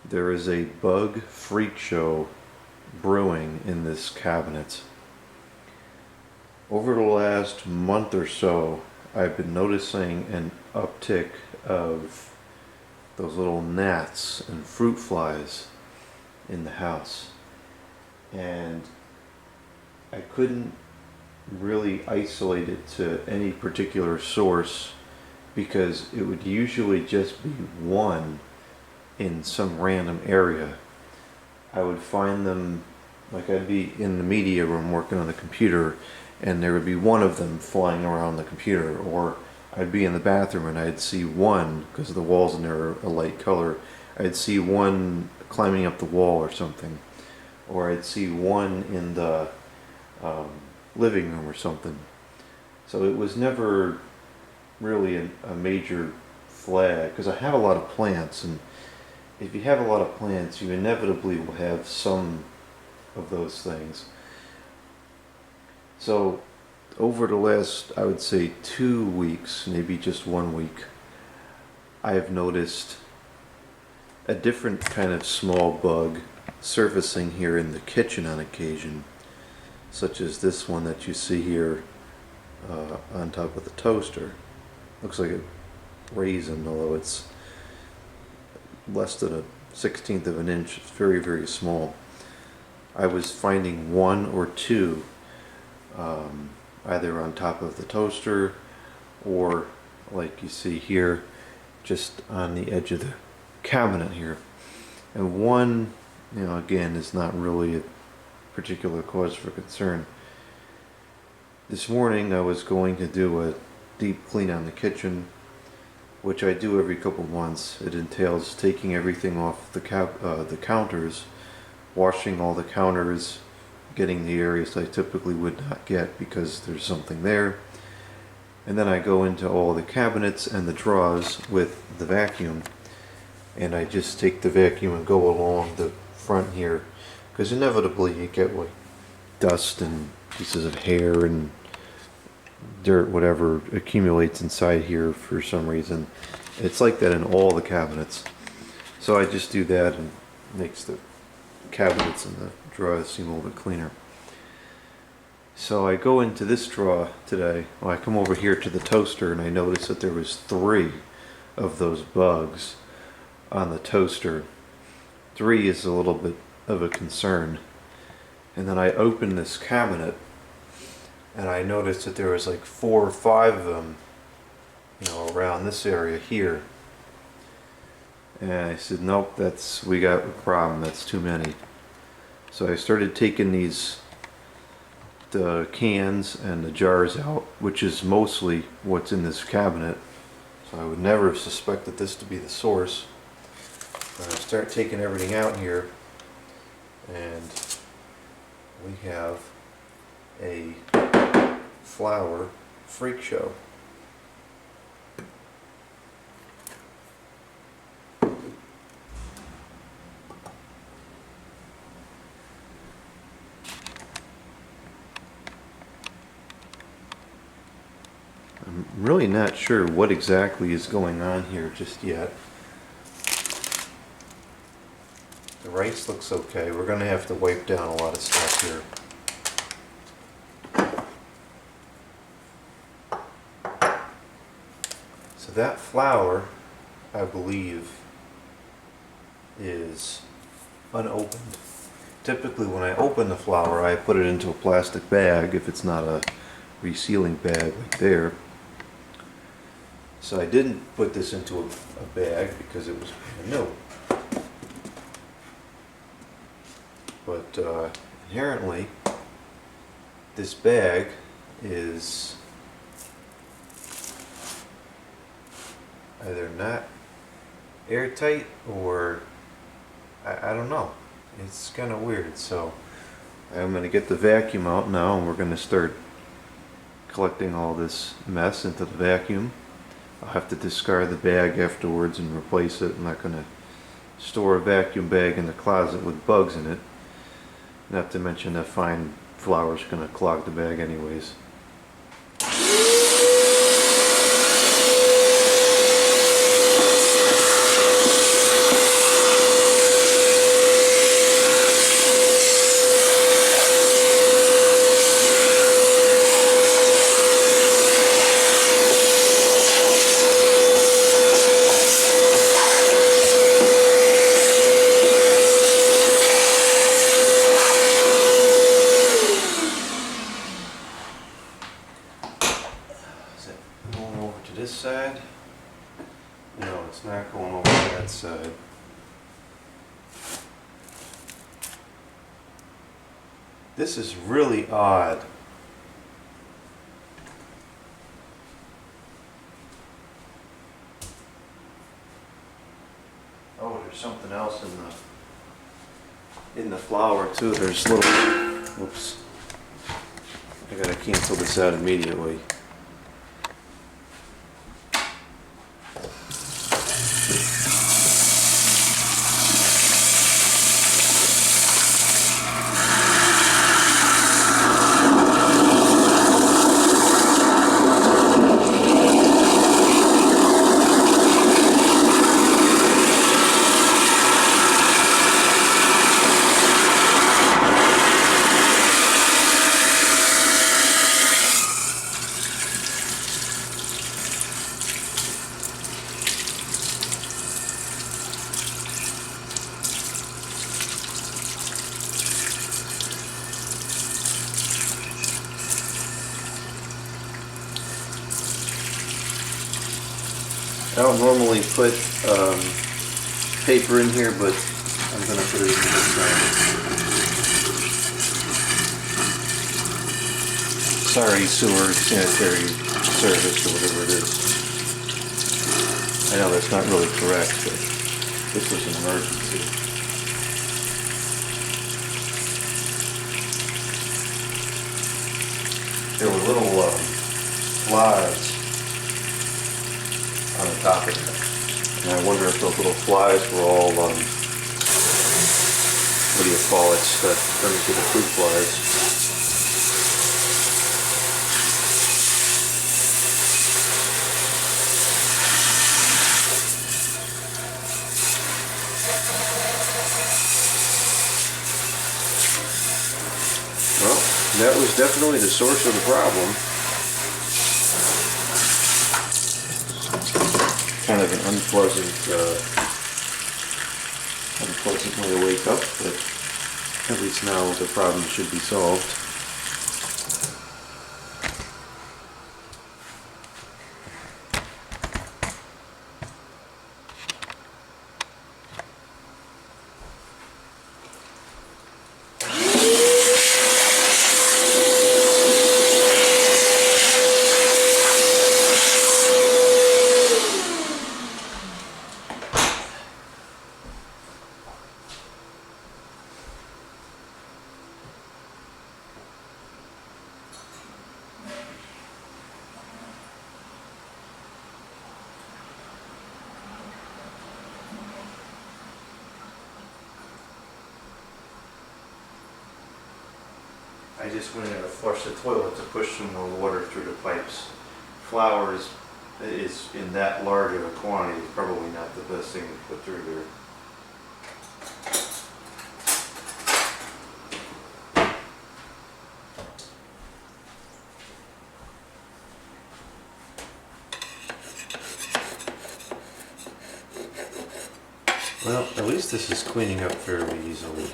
There is a bug freak show brewing in this cabinet. Over the last month or so, I've been noticing an uptick of those little gnats and fruit flies in the house. And I couldn't really isolate it to any particular source because it would usually just be one in some random area. I would find them, like I'd be in the media room working on the computer and there would be one of them flying around the computer, or I'd be in the bathroom and I'd see one, because the walls in there are a light color, I'd see one climbing up the wall or something, or I'd see one in the living room or something. So it was never really a major flag, because I have a lot of plants, and if you have a lot of plants, you inevitably will have some of those things. So over the last, I would say 2 weeks, maybe just 1 week, I have noticed a different kind of small bug surfacing here in the kitchen on occasion, such as this one that you see here on top of the toaster. Looks like a raisin, although it's less than a 1/16 of an inch. It's very, very small. I was finding one or two either on top of the toaster or, like you see here, just on the edge of the cabinet here. And one, again, is not really a particular cause for concern. This morning I was going to do a deep clean on the kitchen, which I do every couple months. It entails taking everything off the counters, washing all the counters, getting the areas I typically would not get because there's something there. And then I go into all the cabinets and the drawers with the vacuum, and I just take the vacuum and go along the front here, because inevitably you get like dust and pieces of hair and dirt, whatever accumulates inside here for some reason. It's like that in all the cabinets. So I just do that, and it makes the cabinets and the drawers seem a little bit cleaner. So I go into this drawer today. Well, I come over here to the toaster and I notice that there was 3 of those bugs on the toaster. 3 is a little bit of a concern. And then I open this cabinet and I noticed that there was like 4 or 5 of them, around this area here. And I said, nope, we got a problem, that's too many. So I started taking the cans and the jars out, which is mostly what's in this cabinet. So I would never have suspected this to be the source. And I start taking everything out here, and we have a flower freak show. I'm really not sure what exactly is going on here just yet. The rice looks okay. We're going to have to wipe down a lot of stuff here. So that flour, I believe, is unopened. Typically when I open the flour, I put it into a plastic bag if it's not a resealing bag like there. So I didn't put this into a bag because it was brand new. But inherently, this bag is either not airtight or I don't know. It's kind of weird. So I'm going to get the vacuum out now, and we're going to start collecting all this mess into the vacuum. I'll have to discard the bag afterwards and replace it. I'm not going to store a vacuum bag in the closet with bugs in it. Not to mention that fine flour's going to clog the bag anyways. that side. This is really odd. Oh, there's something else in the flour too. There's little, whoops. I gotta cancel this out immediately. I don't normally put paper in here, but I'm going to put it in this time. Sorry, sewer sanitary service or whatever it is. I know that's not really correct, but this was an emergency. There were little flies on the top of it. And I wonder if those little flies were all, what do you call it, that turn into the fruit flies. Well, that was definitely the source of the problem. Kind of an unpleasant way to wake up, but at least now the problem should be solved. I just went in to flush the toilet to push some more water through the pipes. Flour is in that large of a quantity, is probably not the best thing to put through there. Well, at least this is cleaning up fairly easily.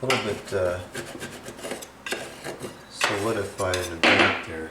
A little bit solidified in the back there.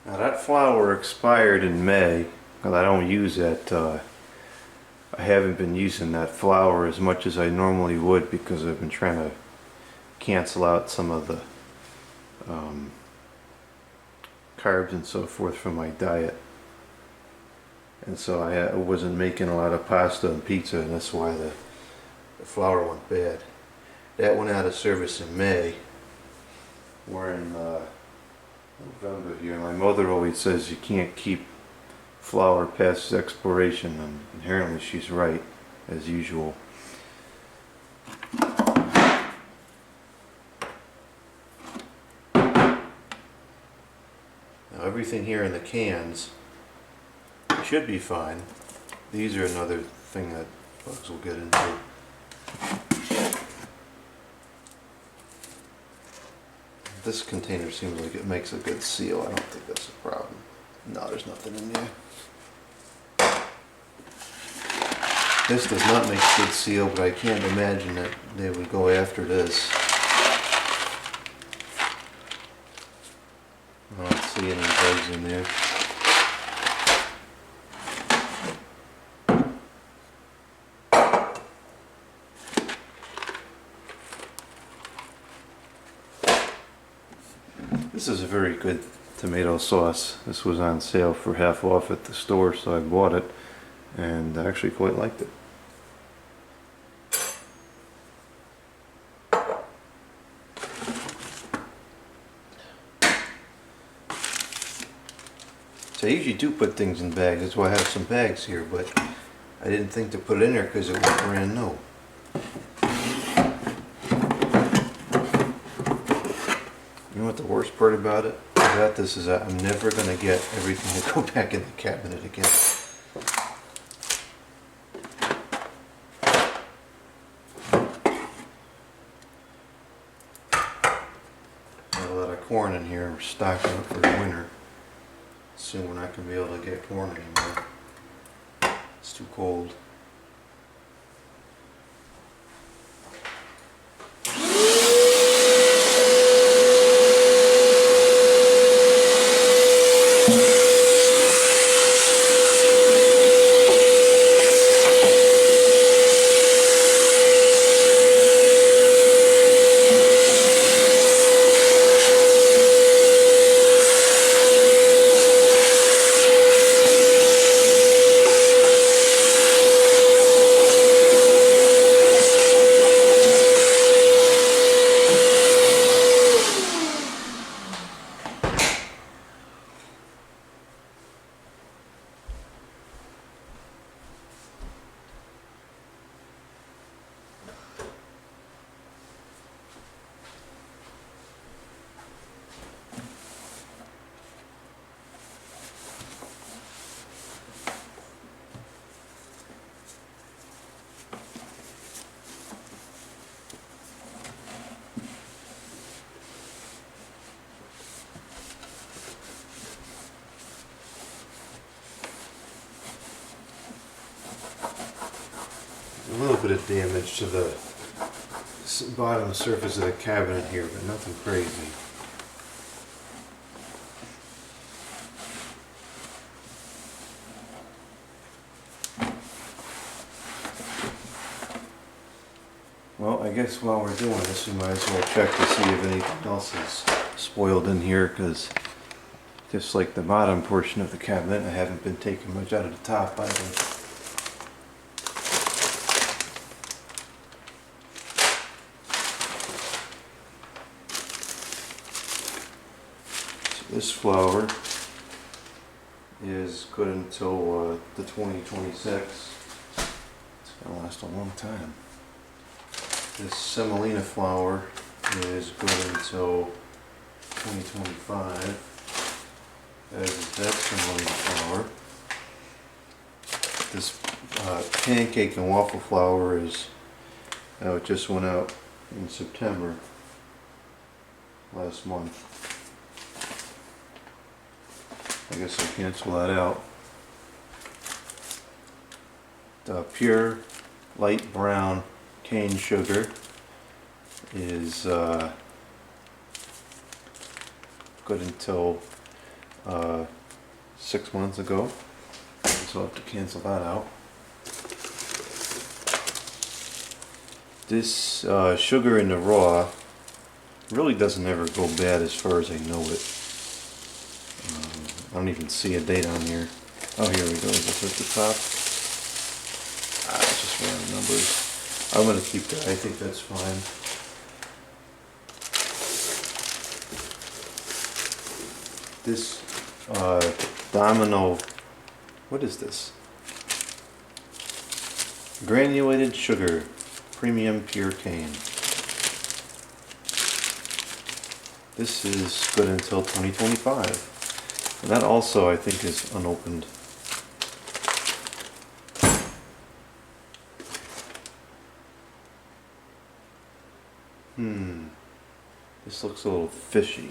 Now that flour expired in May, because I don't use that. I haven't been using that flour as much as I normally would because I've been trying to cancel out some of the carbs and so forth from my diet. And so I wasn't making a lot of pasta and pizza, and that's why the flour went bad. That went out of service in May. We're in November here. My mother always says you can't keep flour past expiration, and inherently she's right, as usual. Now everything here in the cans should be fine. These are another thing that bugs will get into. This container seems like it makes a good seal. I don't think that's a problem. No, there's nothing in there. This does not make a good seal, but I can't imagine that they would go after this. I don't see any bugs in there. This is a very good tomato sauce. This was on sale for half off at the store, so I bought it and I actually quite liked it. So I usually do put things in bags, that's why I have some bags here, but I didn't think to put it in there because it was brand new. You know what the worst part about it? About this is that I'm never going to get everything to go back in the cabinet again. Got a lot of corn in here. We're stocking up for the winter. Soon we're not going to be able to get corn anymore. It's too cold. A little bit of damage to the bottom surface of the cabinet here, but nothing crazy. Well, I guess while we're doing this, we might as well check to see if anything else is spoiled in here, because just like the bottom portion of the cabinet, I haven't been taking much out of the top either. This flour is good until the 2026. It's going to last a long time. This semolina flour is good until 2025. As is that semolina flour. This pancake and waffle flour is, it just went out in September last month. I guess I'll cancel that out. The pure light brown cane sugar is good until 6 months ago, so I'll have to cancel that out. This sugar in the raw really doesn't ever go bad as far as I know it. I don't even see a date on here. Oh, here we go. Is this at the top? It's just random numbers. I'm going to keep that. I think that's fine. This Domino, what is this? Granulated sugar, premium pure cane. This is good until 2025. And that also, I think, is unopened. This looks a little fishy.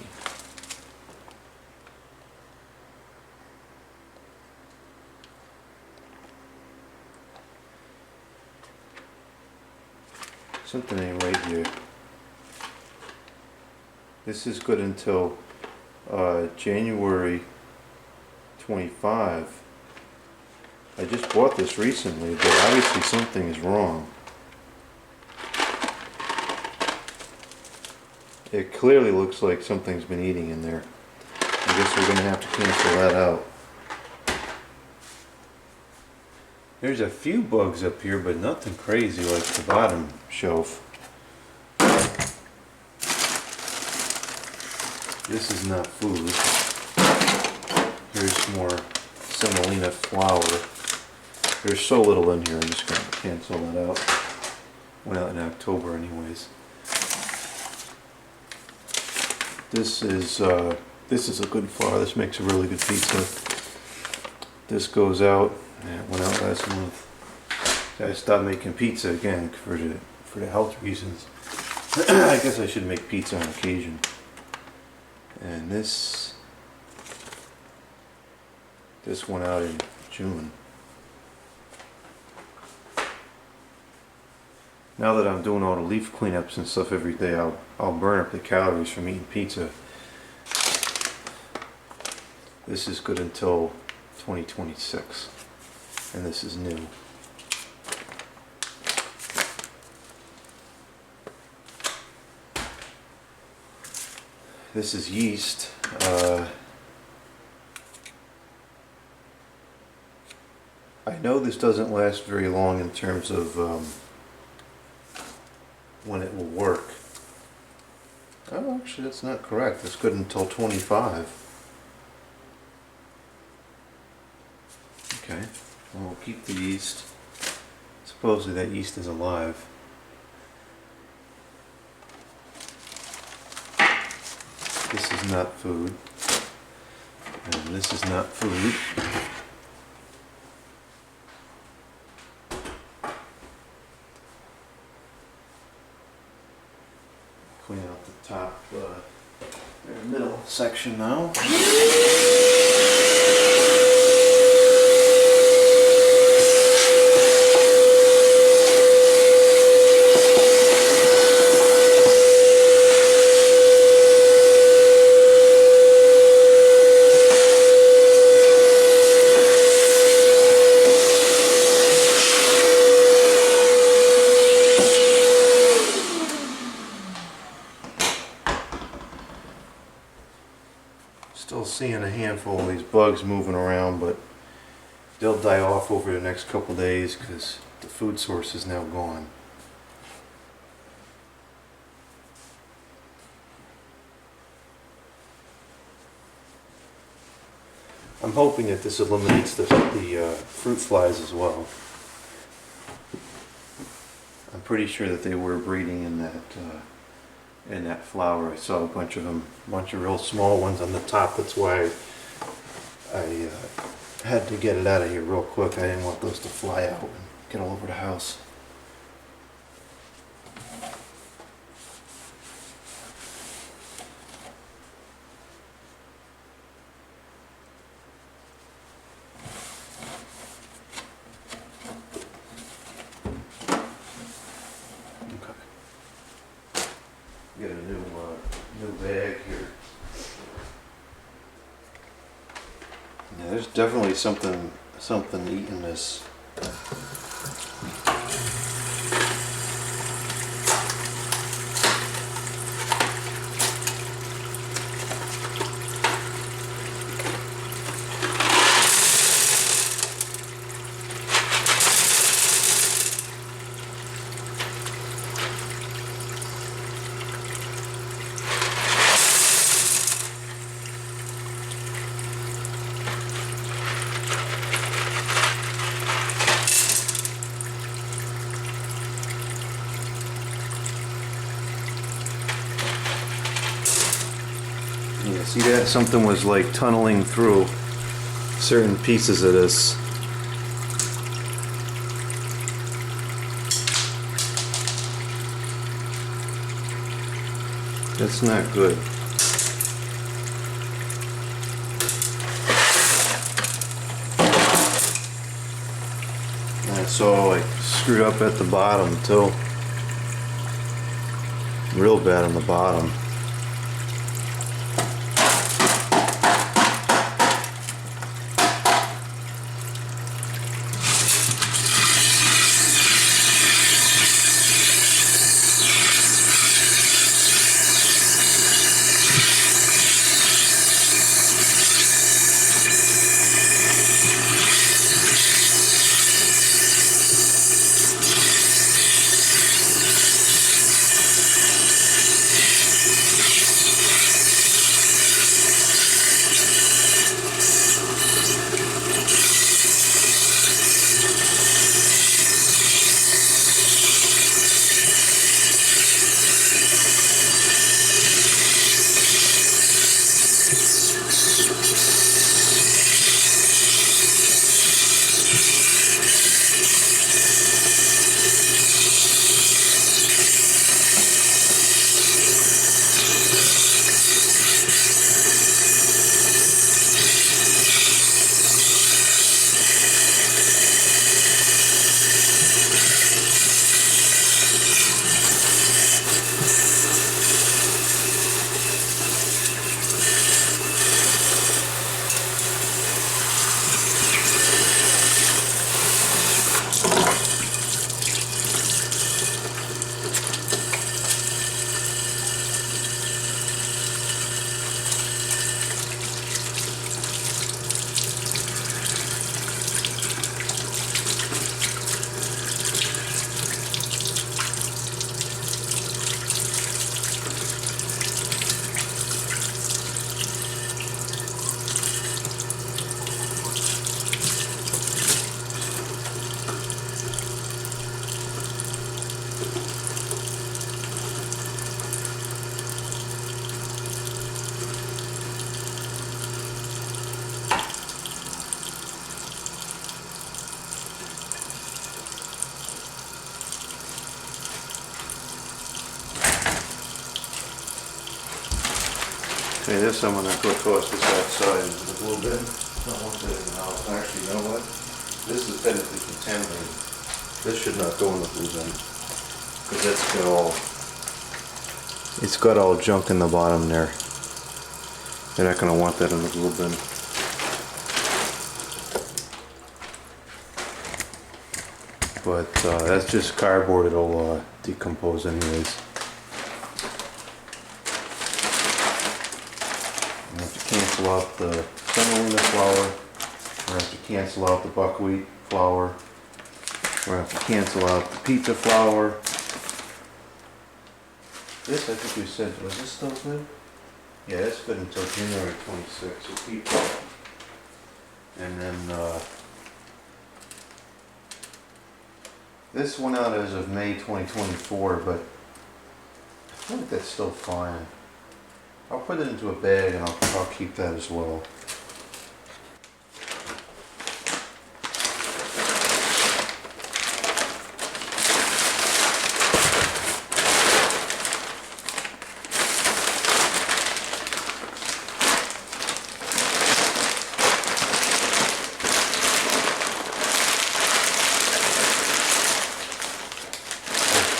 Something ain't right here. This is good until January 25. I just bought this recently, but obviously something is wrong. It clearly looks like something's been eating in there. I guess we're going to have to cancel that out. There's a few bugs up here, but nothing crazy like the bottom shelf. This is not food. Here's more semolina flour. There's so little in here, I'm just going to cancel that out. Went out in October anyways. This is a good flour. This makes a really good pizza. This goes out. Yeah, it went out last month. I stopped making pizza again for the health reasons. I guess I should make pizza on occasion. And this went out in June. Now that I'm doing all the leaf cleanups and stuff every day, I'll burn up the calories from eating pizza. This is good until 2026, and this is new. This is yeast. I know this doesn't last very long in terms of when it will work. Oh, actually that's not correct. It's good until 25. Okay, well, we'll keep the yeast. Supposedly that yeast is alive. This is not food. And this is not food. Clean out the top, middle section now. Still seeing a handful of these bugs moving around, but they'll die off over the next couple days because the food source is now gone. I'm hoping that this eliminates the fruit flies as well. I'm pretty sure that they were breeding in that flour. I saw a bunch of them, a bunch of real small ones on the top. That's why I had to get it out of here real quick. I didn't want those to fly out and get all over the house. Get a new bag here. Yeah, there's definitely something eating this. See that? Something was like tunneling through certain pieces of this. That's not good. That's all like screwed up at the bottom too. Real bad on the bottom. Okay, this I'm going to go toss this outside a little bit. Not want that in the house. Actually, you know what? This is technically contaminated. This should not go in the blue bin. Because it's got all junk in the bottom there. You're not going to want that in the blue bin. But that's just cardboard. It'll decompose anyways. I have to cancel out the semolina flour. I have to cancel out the buckwheat flour. I have to cancel out the pizza flour. This, I think we said, was this still good? Yeah, that's good until January 26th. We'll keep that. And then this went out as of May 2024, but I think that's still fine. I'll put it into a bag and I'll keep that as well.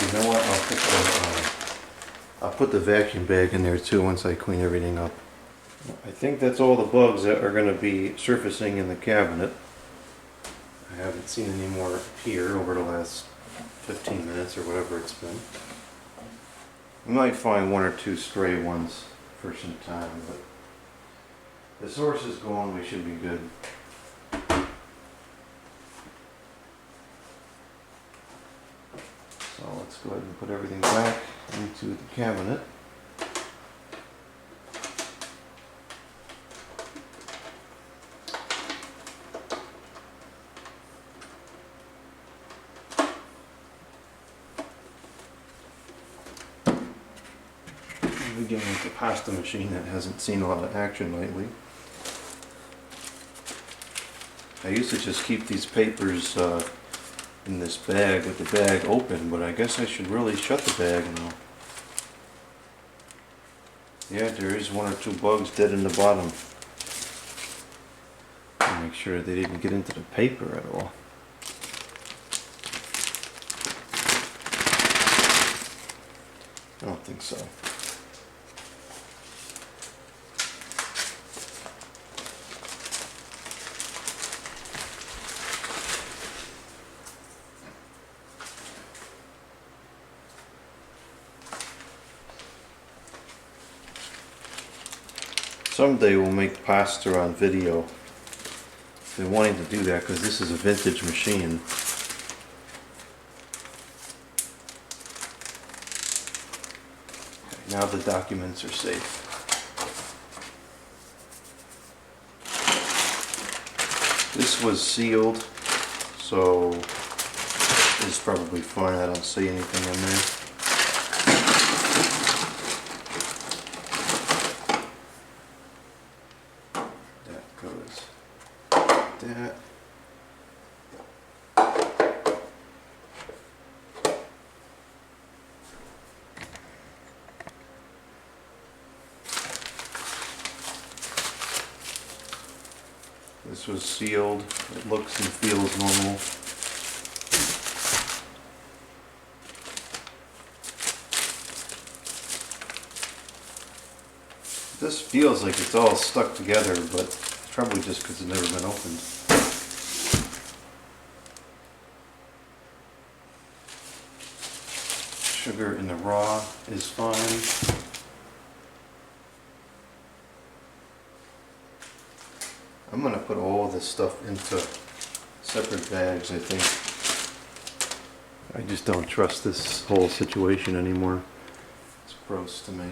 You know what? I'll put the vacuum bag in there too once I clean everything up. I think that's all the bugs that are going to be surfacing in the cabinet. I haven't seen any more here over the last 15 minutes or whatever it's been. We might find one or two stray ones for some time, but the source is gone, we should be good. So let's go ahead and put everything back into the cabinet. We beginning with the pasta machine that hasn't seen a lot of action lately. I used to just keep these papers in this bag with the bag open, but I guess I should really shut the bag now. Yeah, there is 1 or 2 bugs dead in the bottom. Make sure they didn't get into the paper at all. I don't think so. Someday we'll make pasta on video. Been wanting to do that because this is a vintage machine. Okay, now the documents are safe. This was sealed, so it's probably fine. I don't see anything in there. That goes. That. This was sealed. It looks and feels normal. This feels like it's all stuck together, but it's probably just because it's never been opened. Sugar in the raw is fine. I'm going to put all this stuff into separate bags, I think. I just don't trust this whole situation anymore. It's gross to me.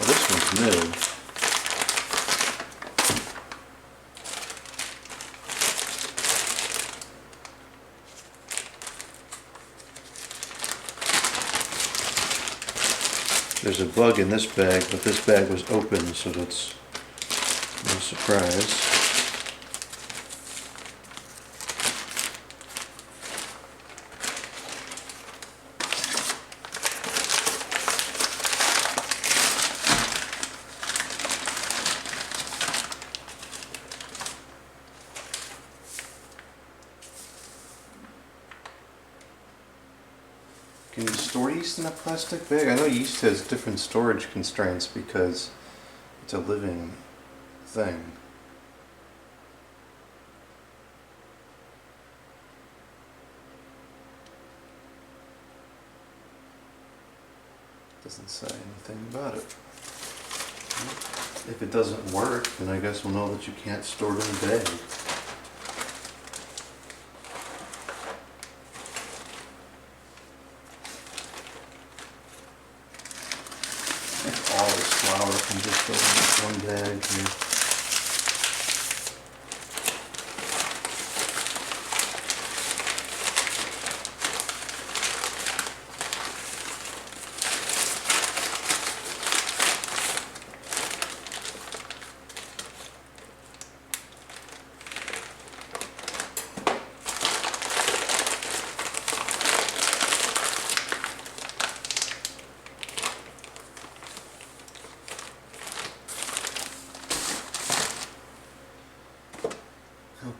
This one's new. There's a bug in this bag, but this bag was open, so that's no surprise. Can you store yeast in a plastic bag? I know yeast has different storage constraints because it's a living thing. Doesn't say anything about it. If it doesn't work, then I guess we'll know that you can't store it in a bag. All this flour can just go in this one bag here.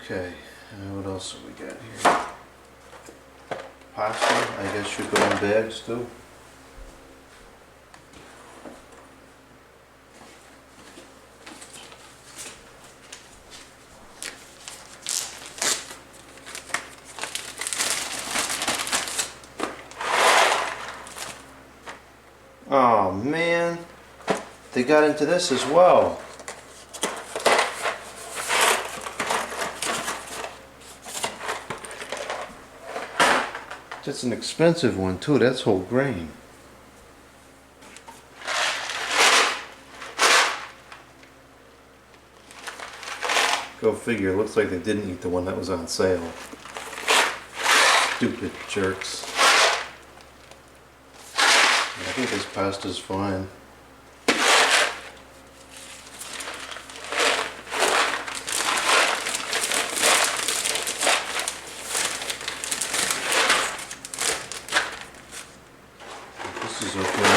Okay, what else have we got here? Pasta, I guess, should go in bags too. Oh man, they got into this as well. That's an expensive one too, that's whole grain. Go figure, it looks like they didn't eat the one that was on sale. Stupid jerks. I think this pasta's fine. This is okay.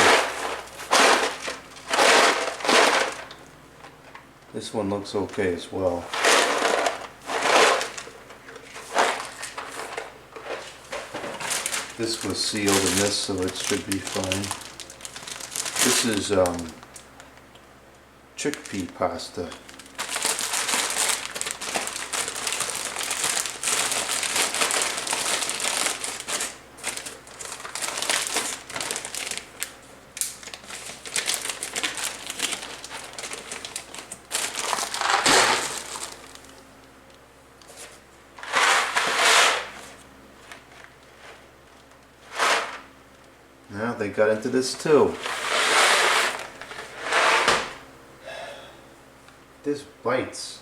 This one looks okay as well. This was sealed in this, so it should be fine. This is chickpea pasta. Now they got into this too. This bites.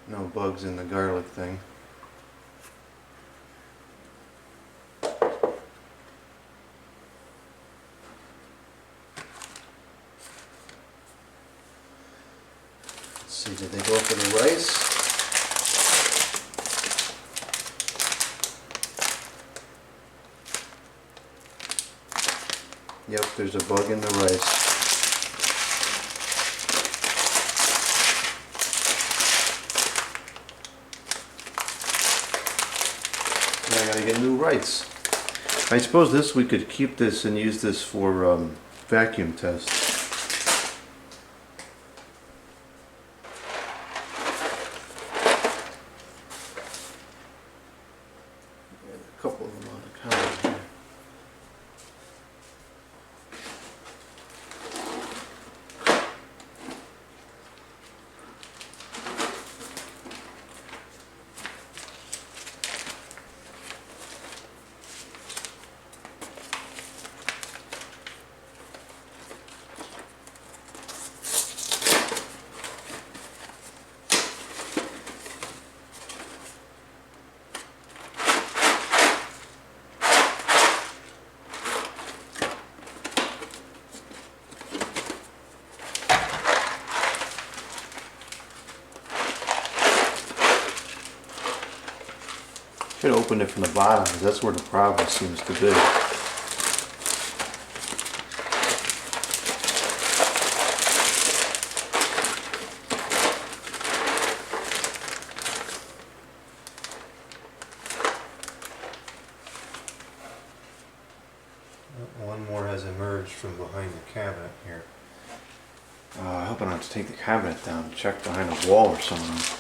No bugs in the garlic thing. Let's see, did they go for the rice? Yep, there's a bug in the rice. Now I gotta get new rice. I suppose this we could keep this and use this for vacuum test. A couple of them on the counter here. Should open it from the bottom, because that's where the problem seems to be. One more has emerged from behind the cabinet here. I hope I don't have to take the cabinet down and check behind a wall or something.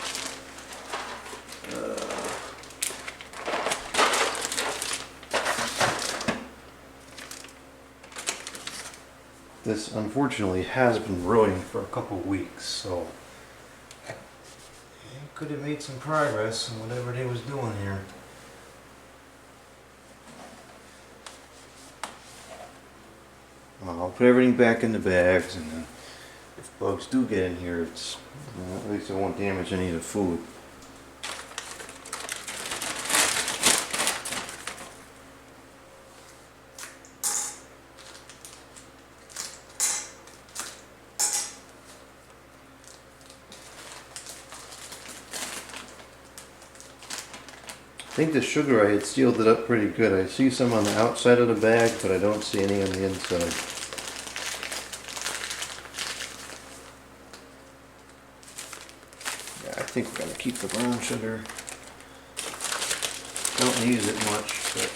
This unfortunately has been brewing for a couple weeks, so it could have made some progress in whatever they was doing here. Well, I'll put everything back in the bags, and then if bugs do get in here, it's at least it won't damage any of the food. I think the sugar, I had sealed it up pretty good. I see some on the outside of the bag, but I don't see any on the inside. Yeah, I think we're going to keep the brown sugar. Don't use it much, but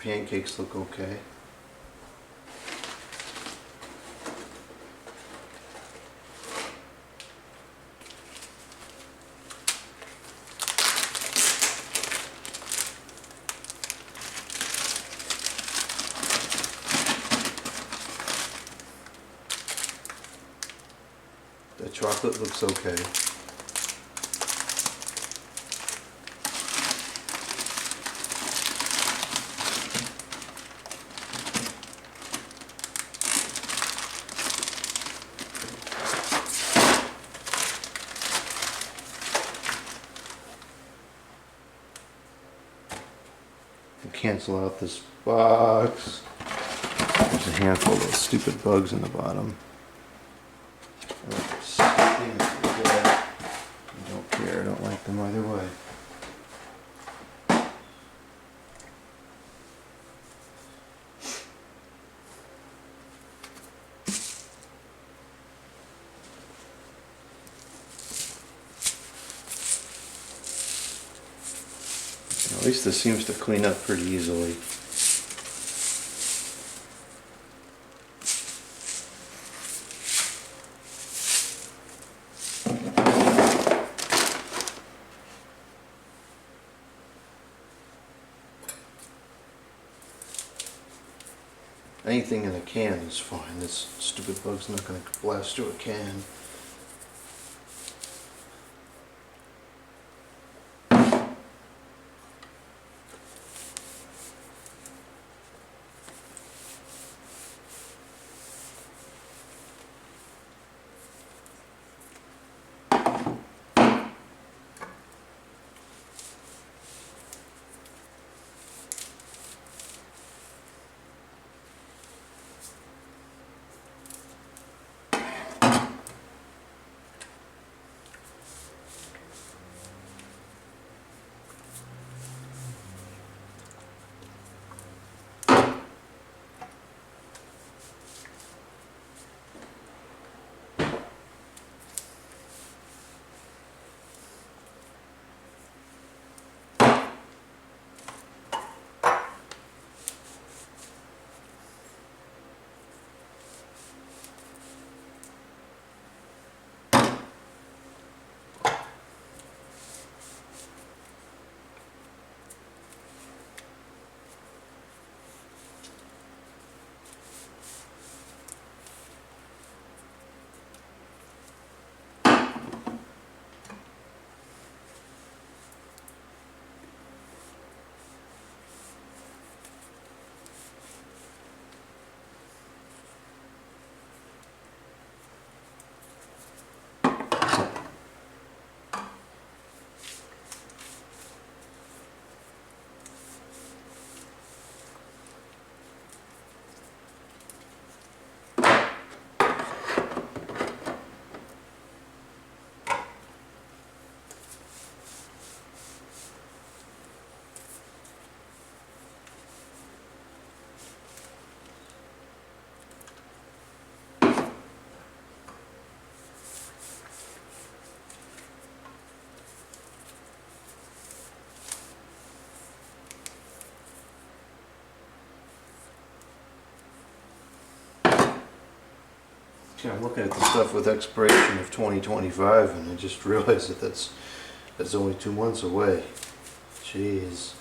pancakes look okay. The chocolate looks okay. Cancel out this box. There's a handful of those stupid bugs in the bottom. Oops. I don't care, I don't like them either way. At least this seems to clean up pretty easily. Anything in a can is fine. This stupid bug's not going to blast through a can. Yeah, I'm looking at the stuff with expiration of 2025 and I just realized that that's only 2 months away. Jeez.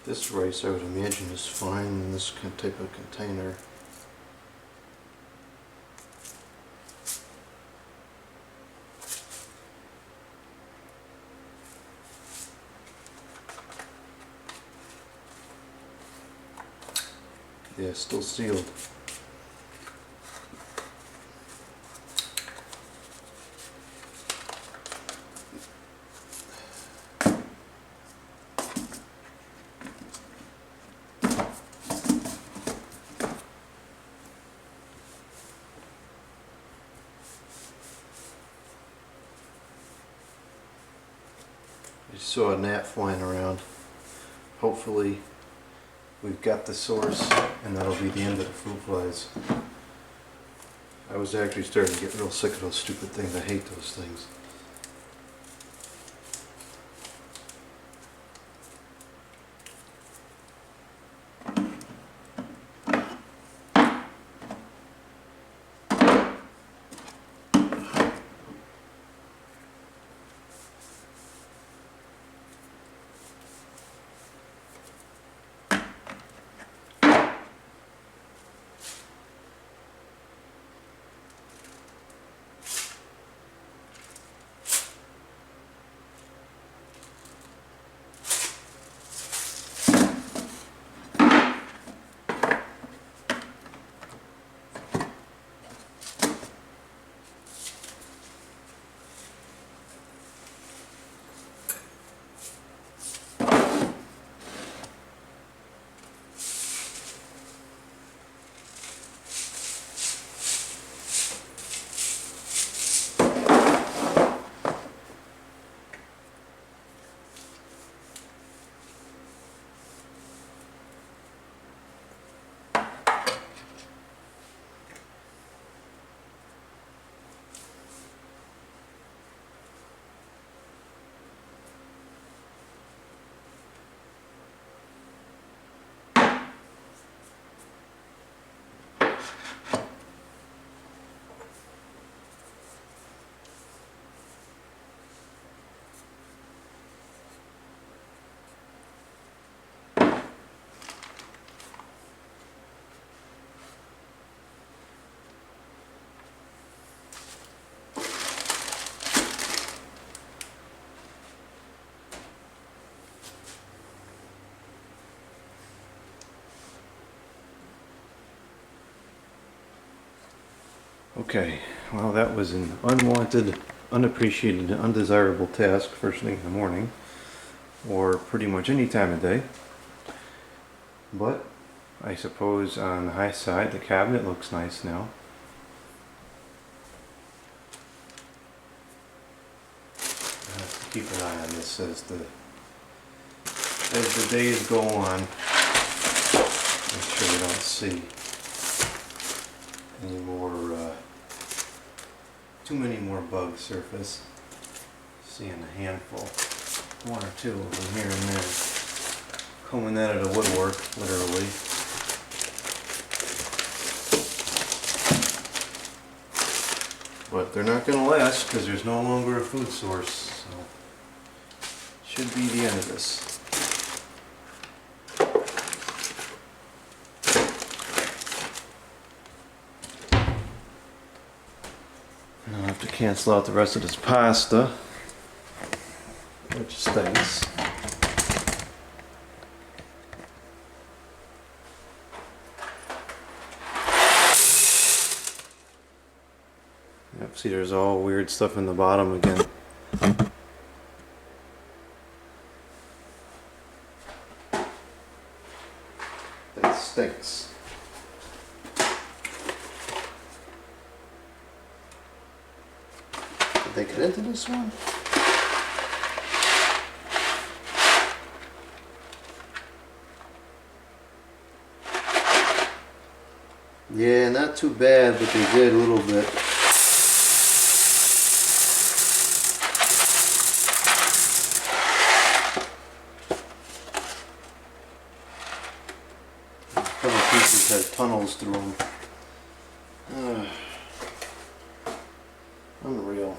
This rice I would imagine is fine in this type of container. Yeah, still sealed. I saw a gnat flying around. Hopefully we've got the source and that'll be the end of the fruit flies. I was actually starting to get real sick of those stupid things. I hate those things. Okay, well that was an unwanted, unappreciated, undesirable task first thing in the morning, or pretty much any time of day. But I suppose on the high side the cabinet looks nice now. I have to keep an eye on this as the days go on. Make sure we don't see any more too many more bugs surface. Seeing a handful, one or two of them here and there, coming out of the woodwork, literally. But they're not going to last because there's no longer a food source, so should be the end of this. I'll have to cancel out the rest of this pasta, which stinks. Yep, see there's all weird stuff in the bottom again. That stinks. They get into this one? Yeah, not too bad, but they did a little bit. A couple pieces had tunnels through them. Unreal.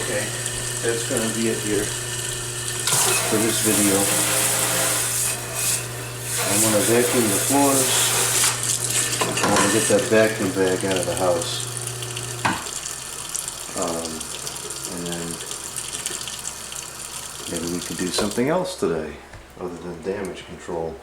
Okay, that's going to be it here for this video. I'm going to vacuum the floors. I want to get that vacuum bag out of the house. And then maybe we could do something else today other than damage control.